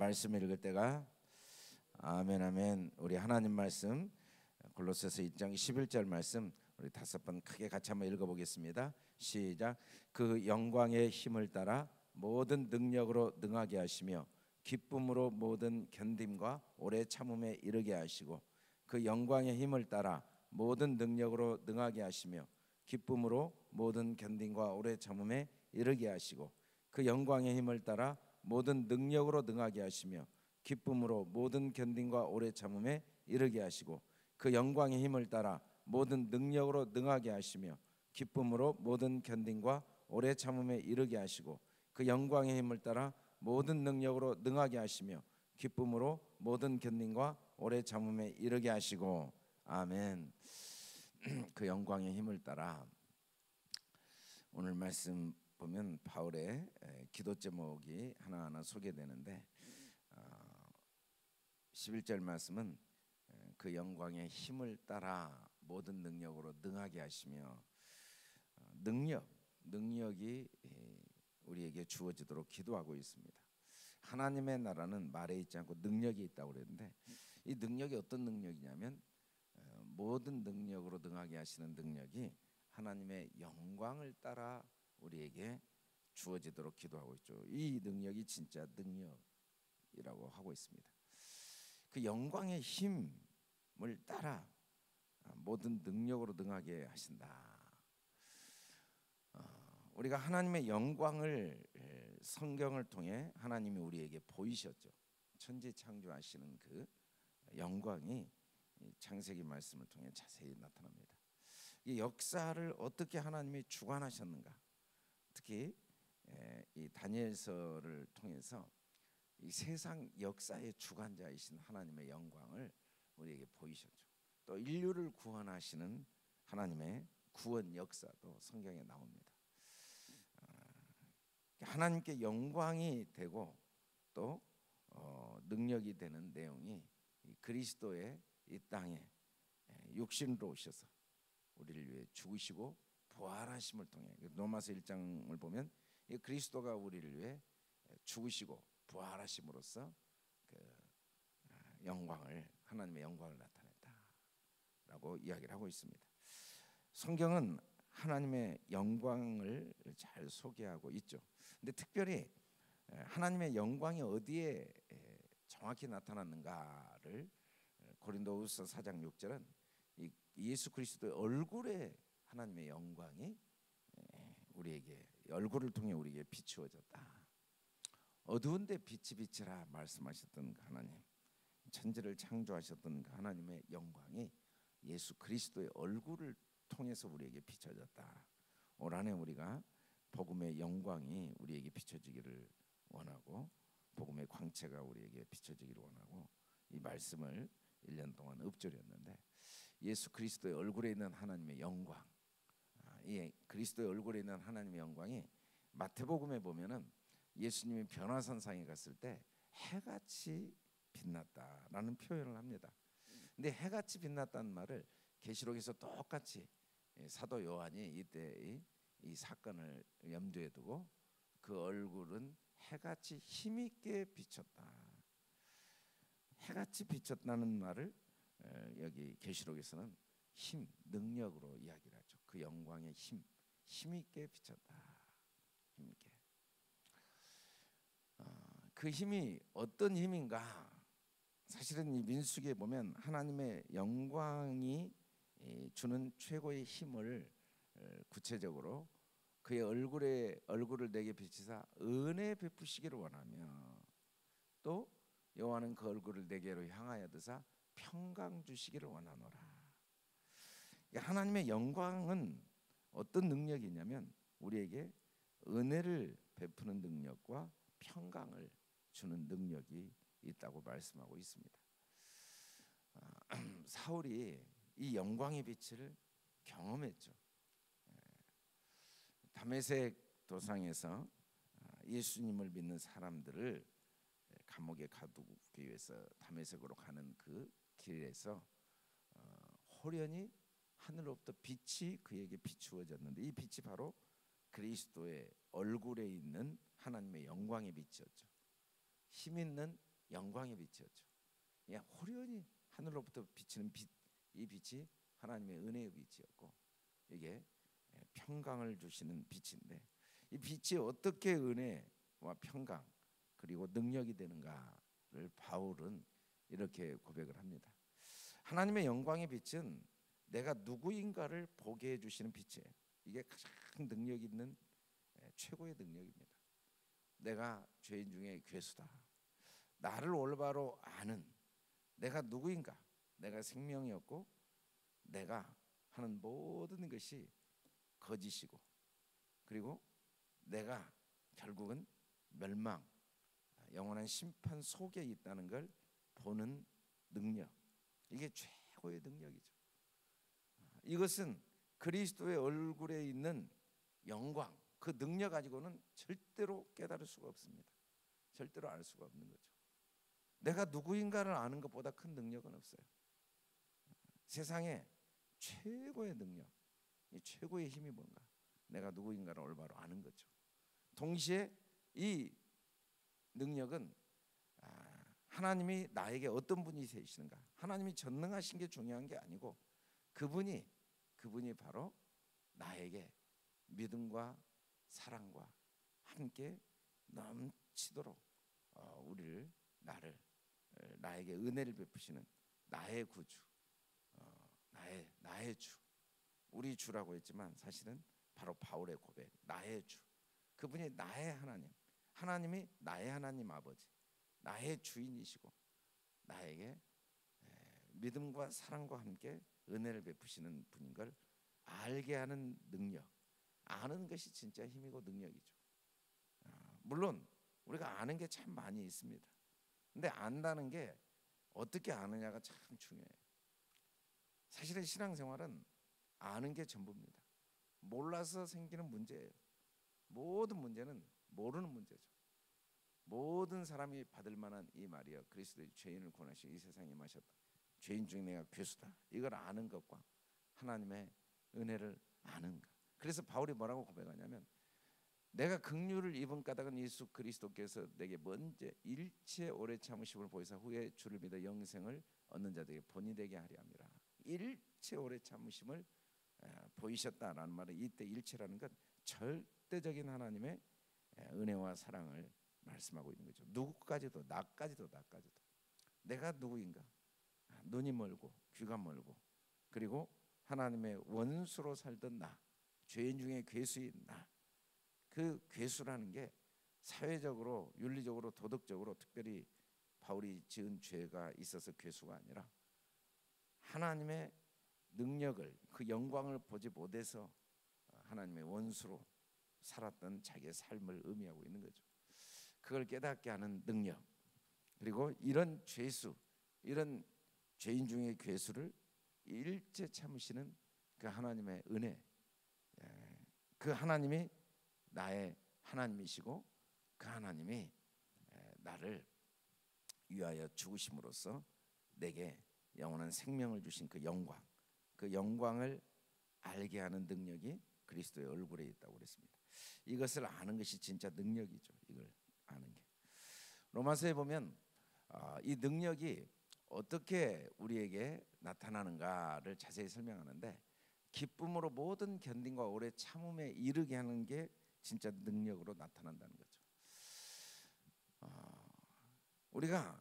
말씀 읽을 때가 아멘 아멘. 우리 하나님 말씀 골로새서 1장 11절 말씀 우리 5번 크게 같이 한번 읽어보겠습니다. 시작. 그 영광의 힘을 따라 모든 능력으로 능하게 하시며 기쁨으로 모든 견딤과 오래 참음에 이르게 하시고, 그 영광의 힘을 따라 모든 능력으로 능하게 하시며 기쁨으로 모든 견딤과 오래 참음에 이르게 하시고, 그 영광의 힘을 따라 모든 능력으로 능하게 하시며 기쁨으로 모든 견딤과 오래 참음에 이르게 하시고, 그 영광의 힘을 따라 모든 능력으로 능하게 하시며 기쁨으로 모든 견딤과 오래 참음에 이르게 하시고, 그 영광의 힘을 따라 모든 능력으로 능하게 하시며 기쁨으로 모든 견딤과 오래 참음에 이르게 하시고. 아멘. 그 영광의 힘을 따라, 오늘 말씀 보면 바울의 기도 제목이 하나하나 소개되는데 11절 말씀은 그 영광의 힘을 따라 모든 능력으로 능하게 하시며, 능력이 우리에게 주어지도록 기도하고 있습니다. 하나님의 나라는 말에 있지 않고 능력이 있다고 그랬는데, 이 능력이 어떤 능력이냐면 모든 능력으로 능하게 하시는 능력이 하나님의 영광을 따라 우리에게 주어지도록 기도하고 있죠. 이 능력이 진짜 능력이라고 하고 있습니다. 그 영광의 힘을 따라 모든 능력으로 능하게 하신다. 우리가 하나님의 영광을 성경을 통해 하나님이 우리에게 보이셨죠. 천지 창조하시는 그 영광이 창세기 말씀을 통해 자세히 나타납니다. 이 역사를 어떻게 하나님이 주관하셨는가, 특히 이 다니엘서를 통해서 이 세상 역사의 주관자이신 하나님의 영광을 우리에게 보이셨죠. 또 인류를 구원하시는 하나님의 구원 역사도 성경에 나옵니다. 하나님께 영광이 되고 또 능력이 되는 내용이 그리스도의 이 땅에 육신으로 오셔서 우리를 위해 죽으시고 부활하심을 통해, 로마서 1장을 보면 그리스도가 우리를 위해 죽으시고 부활하심으로써 그 영광을, 하나님의 영광을 나타냈다라고 이야기를 하고 있습니다. 성경은 하나님의 영광을 잘 소개하고 있죠. 근데 특별히 하나님의 영광이 어디에 정확히 나타났는가를 고린도후서 4장 6절은 이 예수 그리스도의 얼굴에 하나님의 영광이 우리에게, 얼굴을 통해 우리에게 비추어졌다. 어두운데 빛이 비치라 말씀하셨던 그 하나님, 천지를 창조하셨던 그 하나님의 영광이 예수 그리스도의 얼굴을 통해서 우리에게 비춰졌다. 올 한해 우리가 복음의 영광이 우리에게 비춰지기를 원하고, 복음의 광채가 우리에게 비춰지기를 원하고, 이 말씀을 1년 동안 읊조렸는데, 예수 그리스도의 얼굴에 있는 하나님의 영광, 이 그리스도의 얼굴에 있는 하나님의 영광이 마태복음에 보면은 예수님이 변화산상에 갔을 때 해같이 빛났다라는 표현을 합니다. 근데 해같이 빛났다는 말을 계시록에서 똑같이 사도 요한이 이때 이 사건을 염두에 두고 그 얼굴은 해같이 힘있게 비쳤다, 해같이 비쳤다는 말을 여기 계시록에서는 힘, 능력으로 이야기를 하죠. 그 영광의 힘있게 비쳤다. 힘있게. 그 힘이 어떤 힘인가? 사실은 이 민수기에 보면 하나님의 영광이 주는 최고의 힘을 구체적으로 그의 얼굴을 내게 비치사 은혜 베푸시기를 원하며, 또 여호와는 그 얼굴을 내게로 향하여 드사 평강 주시기를 원하노라. 하나님의 영광은 어떤 능력이냐면 우리에게 은혜를 베푸는 능력과 평강을 주는 능력이 있다고 말씀하고 있습니다. 사울이 이 영광의 빛을 경험했죠. 다메섹 도상에서 예수님을 믿는 사람들을 감옥에 가두기 위해서 다메섹으로 가는 그 길에서 호련히 하늘로부터 빛이 그에게 비추어졌는데, 이 빛이 바로 그리스도의 얼굴에 있는 하나님의 영광의 빛이었죠. 힘있는 영광의 빛이었죠. 그냥 호련히 하늘로부터 비치는 빛, 이 빛이 하나님의 은혜의 빛이었고, 이게 평강을 주시는 빛인데, 이 빛이 어떻게 은혜와 평강 그리고 능력이 되는가를 바울은 이렇게 고백을 합니다. 하나님의 영광의 빛은 내가 누구인가를 보게 해주시는 빛이에요. 이게 가장 능력 있는 최고의 능력입니다. 내가 죄인 중에 괴수다. 나를 올바로 아는 내가 누구인가, 내가 생명이었고 내가 하는 모든 것이 거짓이고, 그리고 내가 결국은 멸망, 영원한 심판 속에 있다는 걸 보는 능력, 이게 최고의 능력이죠. 이것은 그리스도의 얼굴에 있는 영광, 그 능력 가지고는 절대로 깨달을 수가 없습니다. 절대로 알 수가 없는 거죠. 내가 누구인가를 아는 것보다 큰 능력은 없어요. 세상에 최고의 능력, 이 최고의 힘이 뭔가? 내가 누구인가를 올바로 아는 거죠. 동시에 이 능력은 하나님이 나에게 어떤 분이 되시는가, 하나님이 전능하신 게 중요한 게 아니고 그분이 바로 나에게 믿음과 사랑과 함께 넘치도록 나에게 은혜를 베푸시는 나의 구주, 나의 주, 우리 주라고 했지만 사실은 바로 바울의 고백, 나의 주, 그분이 나의 하나님, 하나님이 나의 하나님 아버지, 나의 주인이시고 나에게 믿음과 사랑과 함께 은혜를 베푸시는 분인 걸 알게 하는 능력, 아는 것이 진짜 힘이고 능력이죠. 물론 우리가 아는 게 참 많이 있습니다. 근데 안다는 게 어떻게 아느냐가 참 중요해요. 사실은 신앙생활은 아는 게 전부입니다. 몰라서 생기는 문제예요. 모든 문제는 모르는 문제죠. 모든 사람이 받을 만한 이 말이요, 그리스도의 죄인을 구원하시고 이 세상에 임하셨다, 죄인 중에 내가 괴수다, 이걸 아는 것과 하나님의 은혜를 아는 것. 그래서 바울이 뭐라고 고백하냐면, 내가 긍휼을 입은 까닭은 예수 그리스도께서 내게 먼저 일체 오래 참으심을 보이사 후에 주를 믿어 영생을 얻는 자들에게 본이 되게 하려 함이라. 일체 오래 참으심을 보이셨다라는 말은, 이때 일체라는 건 절대적인 하나님의 은혜와 사랑을 말씀하고 있는 거죠. 누구까지도, 나까지도. 내가 누구인가? 눈이 멀고 귀가 멀고, 그리고 하나님의 원수로 살던 나, 죄인 중에 괴수인 나, 그 괴수라는 게 사회적으로, 윤리적으로, 도덕적으로 특별히 바울이 지은 죄가 있어서 괴수가 아니라 하나님의 능력을, 그 영광을 보지 못해서 하나님의 원수로 살았던 자기의 삶을 의미하고 있는 거죠. 그걸 깨닫게 하는 능력, 그리고 이런 죄수, 이런 죄인 중의 괴수를 일제 참으시는 그 하나님의 은혜, 그 하나님이 나의 하나님이시고 그 하나님이 나를 위하여 죽으심으로써 내게 영원한 생명을 주신 그 영광, 그 영광을 알게 하는 능력이 그리스도의 얼굴에 있다고 그랬습니다. 이것을 아는 것이 진짜 능력이죠. 이걸 아는 게. 로마서에 보면 이 능력이 어떻게 우리에게 나타나는가를 자세히 설명하는데, 기쁨으로 모든 견딘과 오래 참음에 이르게 하는 게 진짜 능력으로 나타난다는 거죠. 우리가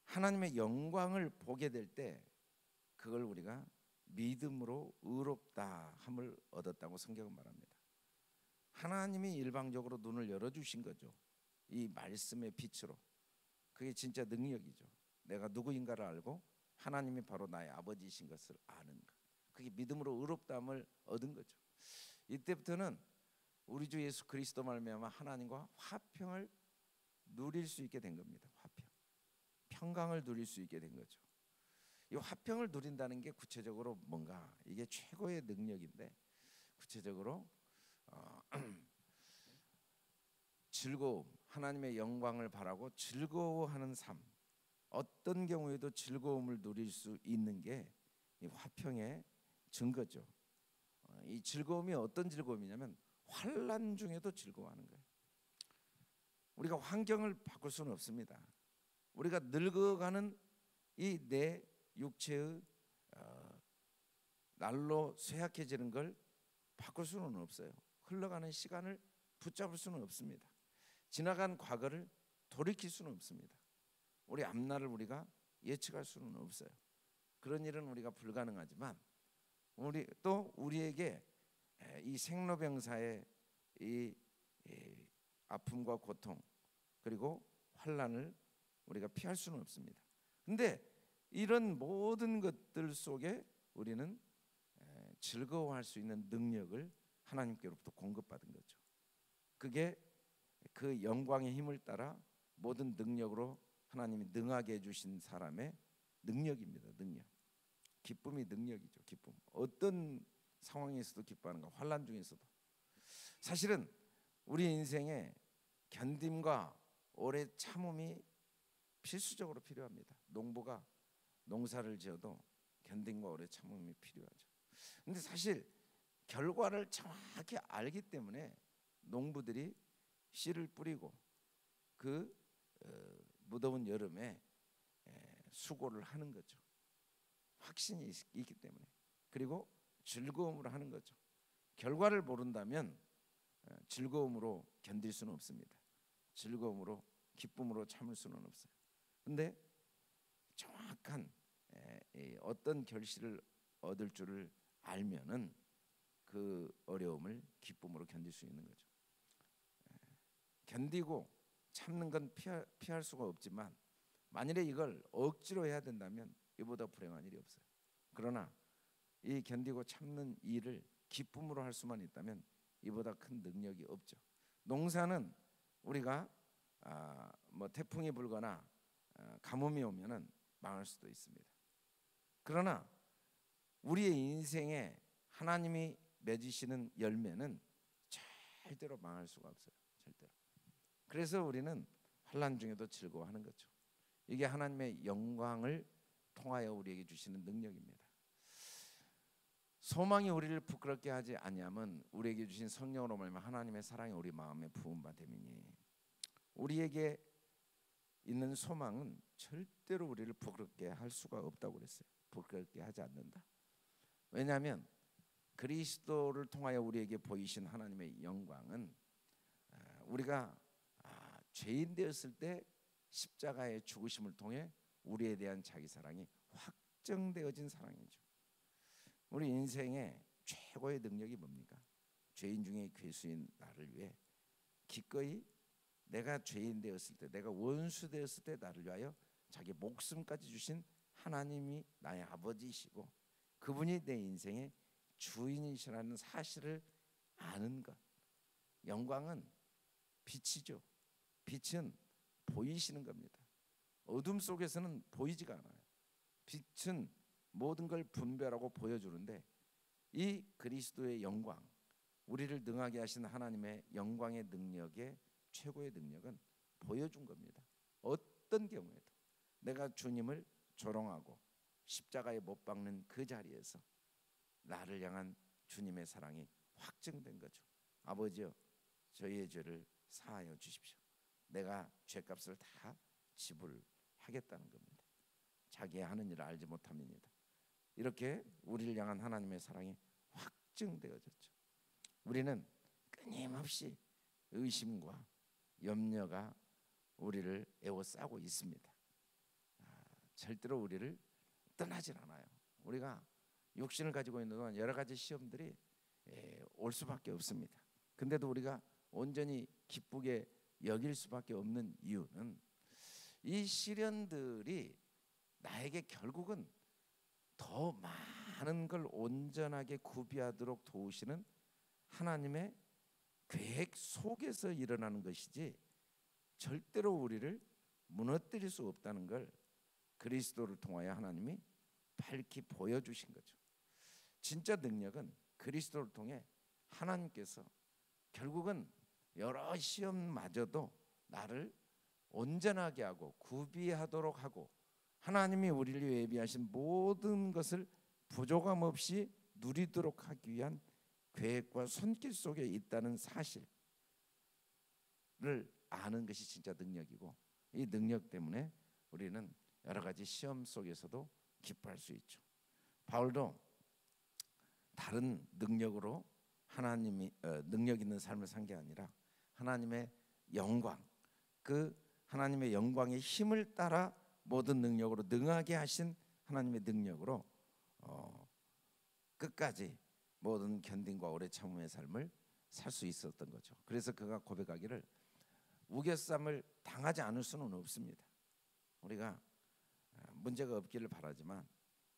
하나님의 영광을 보게 될 때 그걸 우리가 믿음으로 의롭다 함을 얻었다고 성경은 말합니다. 하나님이 일방적으로 눈을 열어주신 거죠. 이 말씀의 빛으로. 그게 진짜 능력이죠. 내가 누구인가를 알고 하나님이 바로 나의 아버지이신 것을 아는 것, 그게 믿음으로 의롭다함을 얻은 거죠. 이때부터는 우리 주 예수 그리스도 말미암아 하나님과 화평을 누릴 수 있게 된 겁니다. 화평, 평강을 누릴 수 있게 된 거죠. 이 화평을 누린다는 게 구체적으로 뭔가, 이게 최고의 능력인데, 구체적으로 즐거움, 하나님의 영광을 바라고 즐거워하는 삶, 어떤 경우에도 즐거움을 누릴 수 있는 게 이 화평의 증거죠. 이 즐거움이 어떤 즐거움이냐면 환난 중에도 즐거워하는 거예요. 우리가 환경을 바꿀 수는 없습니다. 우리가 늙어가는 이 내 육체의 날로 쇠약해지는 걸 바꿀 수는 없어요. 흘러가는 시간을 붙잡을 수는 없습니다. 지나간 과거를 돌이킬 수는 없습니다. 우리 앞날을 우리가 예측할 수는 없어요. 그런 일은 우리가 불가능하지만 우리에게 이 생로병사의 이 아픔과 고통 그리고 환난을 우리가 피할 수는 없습니다. 근데 이런 모든 것들 속에 우리는 즐거워할 수 있는 능력을 하나님께로부터 공급받은 거죠. 그게 그 영광의 힘을 따라 모든 능력으로 하나님이 능하게 해주신 사람의 능력입니다. 능력. 기쁨이 능력이죠. 기쁨. 어떤 상황에서도 기뻐하는가. 환난 중에서도. 사실은 우리 인생에 견딤과 오래 참음이 필수적으로 필요합니다. 농부가 농사를 지어도 견딤과 오래 참음이 필요하죠. 근데 사실 결과를 정확히 알기 때문에 농부들이 씨를 뿌리고 그 무더운 여름에 수고를 하는 거죠. 확신이 있기 때문에. 그리고 즐거움으로 하는 거죠. 결과를 모른다면 즐거움으로 견딜 수는 없습니다. 즐거움으로 기쁨으로 참을 수는 없어요. 근데 정확한 어떤 결실을 얻을 줄을 알면은 그 어려움을 기쁨으로 견딜 수 있는 거죠. 견디고 참는 건 피할 수가 없지만 만일에 이걸 억지로 해야 된다면 이보다 불행한 일이 없어요. 그러나 이 견디고 참는 일을 기쁨으로 할 수만 있다면 이보다 큰 능력이 없죠. 농사는 우리가 뭐 태풍이 불거나 가뭄이 오면은 망할 수도 있습니다. 그러나 우리의 인생에 하나님이 맺으시는 열매는 절대로 망할 수가 없어요. 절대로. 그래서 우리는 환난 중에도 즐거워하는 거죠. 이게 하나님의 영광을 통하여 우리에게 주시는 능력입니다. 소망이 우리를 부끄럽게 하지 아니하면 우리에게 주신 성령으로 말미암아 하나님의 사랑이 우리 마음에 부은 바 됨이니 우리에게 있는 소망은 절대로 우리를 부끄럽게 할 수가 없다고 그랬어요. 부끄럽게 하지 않는다. 왜냐하면 그리스도를 통하여 우리에게 보이신 하나님의 영광은 우리가 죄인 되었을 때 십자가의 죽으심을 통해 우리에 대한 자기 사랑이 확정되어진 사랑이죠. 우리 인생의 최고의 능력이 뭡니까? 죄인 중에 괴수인 나를 위해 기꺼이 내가 죄인 되었을 때, 내가 원수 되었을 때 나를 위하여 자기 목숨까지 주신 하나님이 나의 아버지이시고 그분이 내 인생의 주인이시라는 사실을 아는 것. 영광은 빛이죠. 빛은 보이시는 겁니다. 어둠 속에서는 보이지가 않아요. 빛은 모든 걸 분별하고 보여주는데 이 그리스도의 영광, 우리를 능하게 하신 하나님의 영광의 능력의 최고의 능력은 보여준 겁니다. 어떤 경우에도 내가 주님을 조롱하고 십자가에 못 박는 그 자리에서 나를 향한 주님의 사랑이 확증된 거죠. 아버지여, 저희의 죄를 사하여 주십시오. 내가 죄값을 다 지불하겠다는 겁니다. 자기의 하는 일을 알지 못함이니다. 이렇게 우리를 향한 하나님의 사랑이 확증되어졌죠. 우리는 끊임없이 의심과 염려가 우리를 에워싸고 있습니다. 절대로 우리를 떠나질 않아요. 우리가 육신을 가지고 있는 동안 여러 가지 시험들이 올 수밖에 없습니다. 근데도 우리가 온전히 기쁘게 여길 수밖에 없는 이유는 이 시련들이 나에게 결국은 더 많은 걸 온전하게 구비하도록 도우시는 하나님의 계획 속에서 일어나는 것이지 절대로 우리를 무너뜨릴 수 없다는 걸 그리스도를 통하여 하나님이 밝히 보여주신 거죠. 진짜 능력은 그리스도를 통해 하나님께서 결국은 여러 시험마저도 나를 온전하게 하고 구비하도록 하고 하나님이 우리를 위해 예비하신 모든 것을 부족함 없이 누리도록 하기 위한 계획과 손길 속에 있다는 사실을 아는 것이 진짜 능력이고 이 능력 때문에 우리는 여러 가지 시험 속에서도 기뻐할 수 있죠. 바울도 다른 능력으로 하나님이 능력 있는 삶을 산 게 아니라 하나님의 영광, 그 하나님의 영광의 힘을 따라 모든 능력으로 능하게 하신 하나님의 능력으로 끝까지 모든 견딘과 오래 참음의 삶을 살 수 있었던 거죠. 그래서 그가 고백하기를 우겨쌈을 당하지 않을 수는 없습니다. 우리가 문제가 없기를 바라지만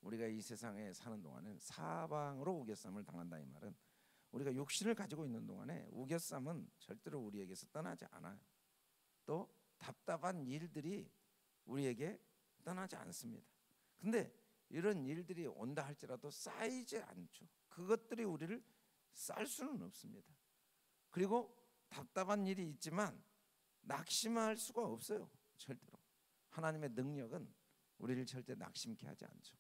우리가 이 세상에 사는 동안은 사방으로 우겨쌈을 당한다. 이 말은 우리가 육신을 가지고 있는 동안에 우겨쌈은 절대로 우리에게서 떠나지 않아요. 또 답답한 일들이 우리에게 떠나지 않습니다. 근데 이런 일들이 온다 할지라도 쌓이지 않죠. 그것들이 우리를 쌀 수는 없습니다. 그리고 답답한 일이 있지만 낙심할 수가 없어요. 절대로. 하나님의 능력은 우리를 절대 낙심케 하지 않죠.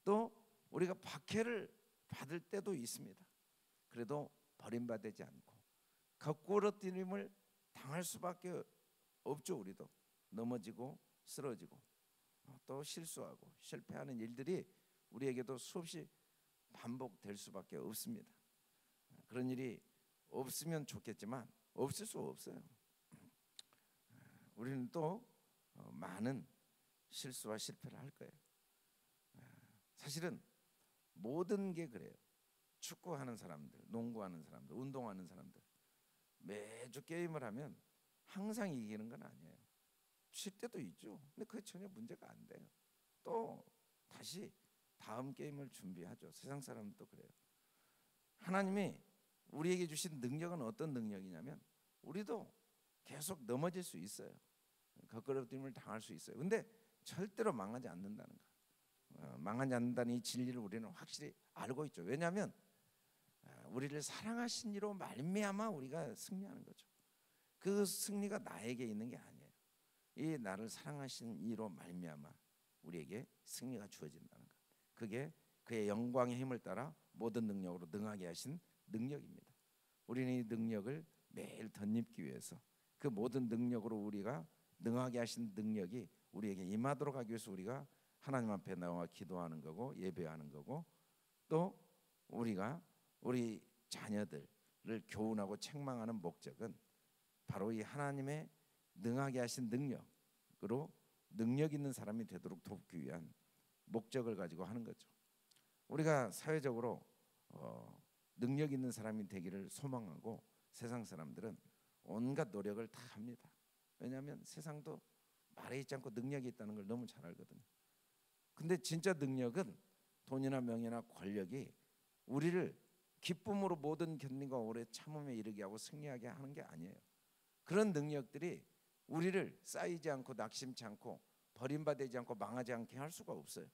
또 우리가 박해를 받을 때도 있습니다. 그래도 버림받지 않고 거꾸러뜨림을 당할 수밖에 없죠. 우리도 넘어지고 쓰러지고 또 실수하고 실패하는 일들이 우리에게도 수없이 반복될 수밖에 없습니다. 그런 일이 없으면 좋겠지만 없을 수 없어요. 우리는 또 많은 실수와 실패를 할 거예요. 사실은 모든 게 그래요. 축구하는 사람들, 농구하는 사람들, 운동하는 사람들 매주 게임을 하면 항상 이기는 건 아니에요. 칠 때도 있죠. 근데 그게 전혀 문제가 안 돼요. 또 다시 다음 게임을 준비하죠. 세상 사람도 그래요. 하나님이 우리에게 주신 능력은 어떤 능력이냐면 우리도 계속 넘어질 수 있어요. 거꾸러짐을 당할 수 있어요. 근데 절대로 망하지 않는다는 거. 망하지 않는다는 이 진리를 우리는 확실히 알고 있죠. 왜냐하면 우리를 사랑하신 이로 말미암아 우리가 승리하는 거죠. 그 승리가 나에게 있는 게 아니에요. 이 나를 사랑하신 이로 말미암아 우리에게 승리가 주어진다는 것. 그게 그의 영광의 힘을 따라 모든 능력으로 능하게 하신 능력입니다. 우리는 이 능력을 매일 덧입기 위해서 그 모든 능력으로 우리가 능하게 하신 능력이 우리에게 임하도록 하기 위해서 우리가 하나님 앞에 나와 기도하는 거고 예배하는 거고 또 우리가 우리 자녀들을 교훈하고 책망하는 목적은 바로 이 하나님의 능하게 하신 능력으로 능력 있는 사람이 되도록 돕기 위한 목적을 가지고 하는 거죠. 우리가 사회적으로 능력 있는 사람이 되기를 소망하고 세상 사람들은 온갖 노력을 다 합니다. 왜냐하면 세상도 말에 있지 않고 능력이 있다는 걸 너무 잘 알거든요. 근데 진짜 능력은 돈이나 명예나 권력이 우리를 기쁨으로 모든 견딘과 오래 참음에 이르게 하고 승리하게 하는 게 아니에요. 그런 능력들이 우리를 쌓이지 않고 낙심치 않고 버림받지 않고 망하지 않게 할 수가 없어요.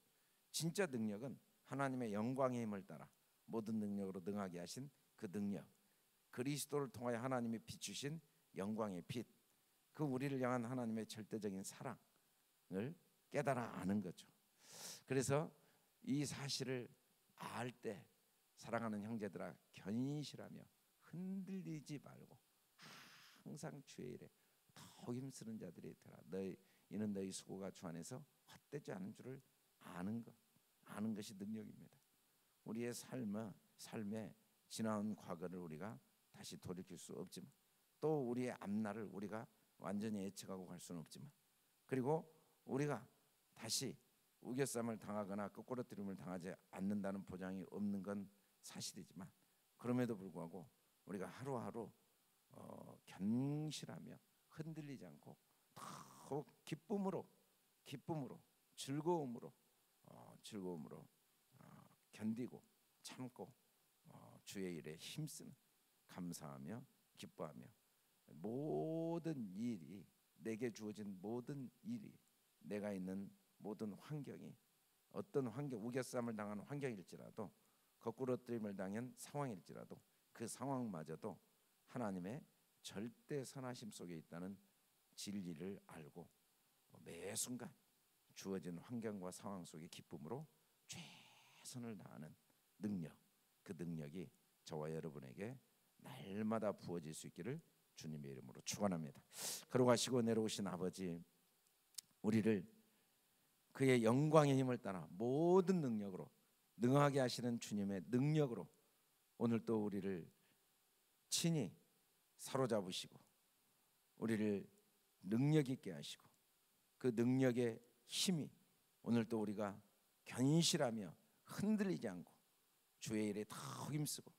진짜 능력은 하나님의 영광의 힘을 따라 모든 능력으로 능하게 하신 그 능력, 그리스도를 통하여 하나님이 비추신 영광의 빛, 그 우리를 향한 하나님의 절대적인 사랑을 깨달아 아는 거죠. 그래서 이 사실을 알 때 사랑하는 형제들아 견실하며 흔들리지 말고 항상 주의 일에 더욱 힘쓰는 자들이 되라. 이는 너희 수고가 주 안에서 헛되지 않은 줄을 아는 것이 능력입니다. 우리의 삶의 지나온 과거를 우리가 다시 돌이킬 수 없지만 또 우리의 앞날을 우리가 완전히 예측하고 갈 수는 없지만 그리고 우리가 다시 우겨쌈을 당하거나 거꾸러뜨림을 당하지 않는다는 보장이 없는 건 사실이지만 그럼에도 불구하고 우리가 하루하루 견실하며 흔들리지 않고 더욱 기쁨으로 즐거움으로 견디고 참고 주의 일에 힘쓰는 감사하며 기뻐하며 모든 일이 내게 주어진 모든 일이 내가 있는 모든 환경이 어떤 환경 우겨쌈을 당한 환경일지라도 거꾸러뜨림을 당한 상황일지라도 그 상황마저도 하나님의 절대 선하심 속에 있다는 진리를 알고 매 순간 주어진 환경과 상황 속의 기쁨으로 최선을 다하는 능력, 그 능력이 저와 여러분에게 날마다 부어질 수 있기를 주님의 이름으로 축원합니다. 걸어가시고 내려오신 아버지, 우리를 그의 영광의 힘을 따라 모든 능력으로 능하게 하시는 주님의 능력으로 오늘 또 우리를 친히 사로잡으시고 우리를 능력 있게 하시고 그 능력의 힘이 오늘 또 우리가 견실하며 흔들리지 않고 주의 일에 더 힘쓰고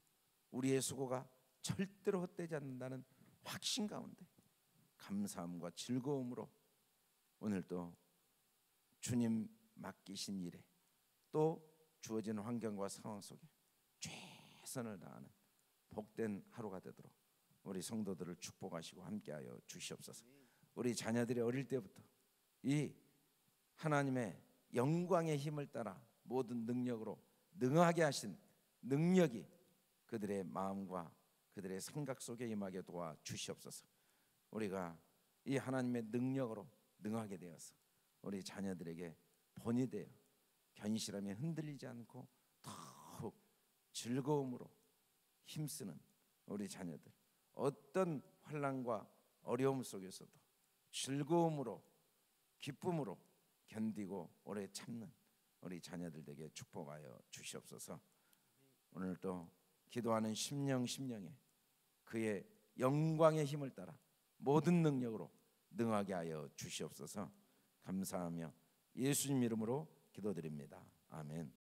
우리의 수고가 절대로 헛되지 않는다는 확신 가운데 감사함과 즐거움으로 오늘 또 주님 맡기신 일에 또 주어진 환경과 상황 속에 최선을 다하는 복된 하루가 되도록 우리 성도들을 축복하시고 함께하여 주시옵소서. 우리 자녀들이 어릴 때부터 이 하나님의 영광의 힘을 따라 모든 능력으로 능하게 하신 능력이 그들의 마음과 그들의 생각 속에 임하게 도와 주시옵소서. 우리가 이 하나님의 능력으로 능하게 되어서 우리 자녀들에게 본이 되어 견실함에 흔들리지 않고 더욱 즐거움으로 힘쓰는 우리 자녀들, 어떤 환난과 어려움 속에서도 즐거움으로 기쁨으로 견디고 오래 참는 우리 자녀들 되게 축복하여 주시옵소서. 오늘 또 기도하는 심령에 그의 영광의 힘을 따라 모든 능력으로 능하게 하여 주시옵소서. 감사하며 예수님 이름으로 기도드립니다. 아멘.